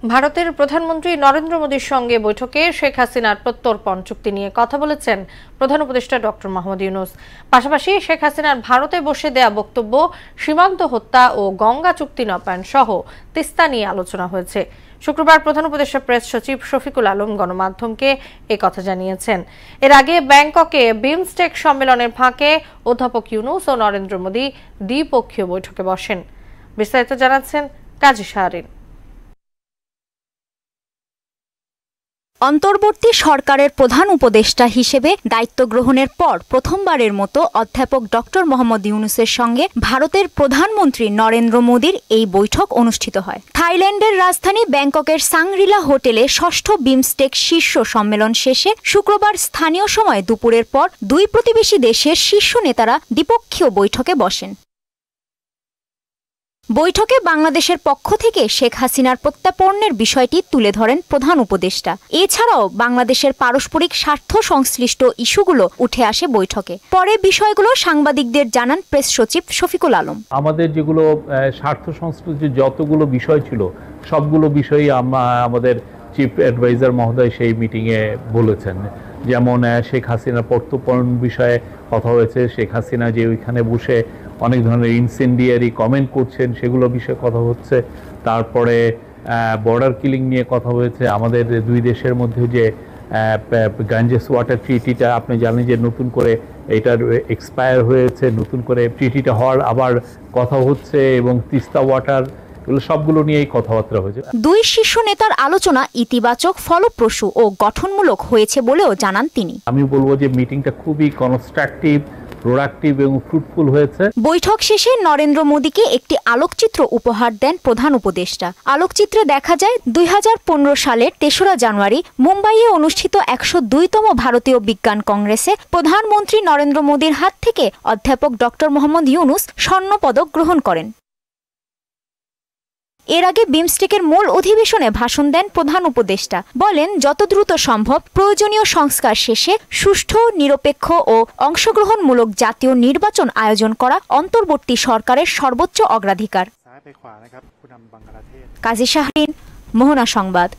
ভারতের প্রধানমন্ত্রী নরেন্দ্র মোদীর সঙ্গে বৈঠকে শেখ হাসিনার প্রত্যর্পণ চুক্তি নিয়ে কথা বলেছেন প্রধান উপদেষ্টা ডক্টর মোহাম্মদ ইউনূস। পাশাপাশি শেখ হাসিনার ভারতে বসে দেয়া বক্তব্য, সীমান্ত হত্যা ও গঙ্গা চুক্তি নবায়ন সহ তিস্তা নিয়ে আলোচনা হয়েছে। শুক্রবার প্রধান উপদেষ্টা প্রেস সচিব শফিকুল আলম গণমাধ্যমকে কথা জানিয়েছেন। এর আগে ব্যাংককে বিমস্টেক সম্মেলনের ফাঁকে অধ্যাপক ইউনূস ও নরেন্দ্র মোদী দ্বিপক্ষীয় বৈঠকে বসেন। বিস্তারিত জানাচ্ছেন কাজী শাহরিন। অন্তর্বর্তী সরকারের প্রধান উপদেষ্টা হিসেবে দায়িত্ব গ্রহণের পর প্রথমবারের মতো অধ্যাপক ডক্টর মোহাম্মদ ইউনূসের সঙ্গে ভারতের প্রধানমন্ত্রী নরেন্দ্র মোদীর এই বৈঠক অনুষ্ঠিত হয়। থাইল্যান্ডের রাজধানী ব্যাংককের সাংগ্রিলা হোটেলে ষষ্ঠ বিমস্টেক শীর্ষ সম্মেলন শেষে শুক্রবার স্থানীয় সময় দুপুরের পর দুই প্রতিবেশী দেশের শীর্ষ নেতারা দ্বিপক্ষীয় বৈঠকে বসেন। বৈঠকে বাংলাদেশের পক্ষ থেকে শেখ হাসিনার প্রত্যাপনের বিষয়টি তুলে ধরেন প্রধান উপদেষ্টা। এছাড়াও বাংলাদেশের পারস্পরিক স্বার্থ সংশ্লিষ্ট ইস্যুগুলো উঠে আসে বৈঠকে। পরে বিষয়গুলো সাংবাদিকদের জানান প্রেস সচিব শফিকুল আলম। আমাদের যেগুলো স্বার্থ সংশ্লিষ্ট যতগুলো বিষয় ছিল সবগুলো বিষয়ই আমাদের চিফ অ্যাডভাইজার মহোদয় সেই মিটিংয়ে বলেছেন। যেমন শেখ হাসিনার প্রত্যর্পণ বিষয়ে কথা হয়েছে, শেখ হাসিনা যে ওইখানে বসে অনেক ধরনের ইনসেন্ডিয়ারি কমেন্ট করছেন সেগুলো বিষয়ে কথা হচ্ছে। তারপরে বর্ডার কিলিং নিয়ে কথা হয়েছে। আমাদের দুই দেশের মধ্যে যে গাঞ্জেস ওয়াটার ট্রিটিটা আপনি জানেন যে নতুন করে এটার এক্সপায়ার হয়েছে, নতুন করে ট্রিটিটা হওয়ার আবার কথা হচ্ছে, এবং তিস্তা ওয়াটার সবগুলো নিয়েই কথাবার্তা হয়েছে। দুই শীর্ষ নেতার আলোচনা ইতিবাচক, ফলপ্রসূ ও গঠনমূলক হয়েছে বলেও জানান তিনি। আমি বলবো যে মিটিংটা খুবই কনস্ট্রাকটিভ, প্রোডাক্টিভ এবং ফ্রুটফুল হয়েছে। বৈঠক শেষে নরেন্দ্র মোদীকে একটি আলোকচিত্র উপহার দেন প্রধান উপদেষ্টা। আলোকচিত্রে দেখা যায় 2015 সালের 3রা জানুয়ারি মুম্বাইয়ে অনুষ্ঠিত 102তম ভারতীয় বিজ্ঞান কংগ্রেসে প্রধানমন্ত্রী নরেন্দ্র মোদীর হাত থেকে অধ্যাপক ডক্টর মোহাম্মদ ইউনূস স্বর্ণপদক গ্রহণ করেন। এর আগে বিমস্টেকের মূল অধিবেশনে ভাষণ দেন প্রধান উপদেষ্টা। বলেন, যত দ্রুত সম্ভব প্রয়োজনীয় সংস্কার শেষে সুষ্ঠু, নিরপেক্ষ ও অংশগ্রহণমূলক জাতীয় নির্বাচন আয়োজন করা অন্তর্বর্তী সরকারের সর্বোচ্চ অগ্রাধিকার। কাজী শাহরিন, মোহনা সংবাদ।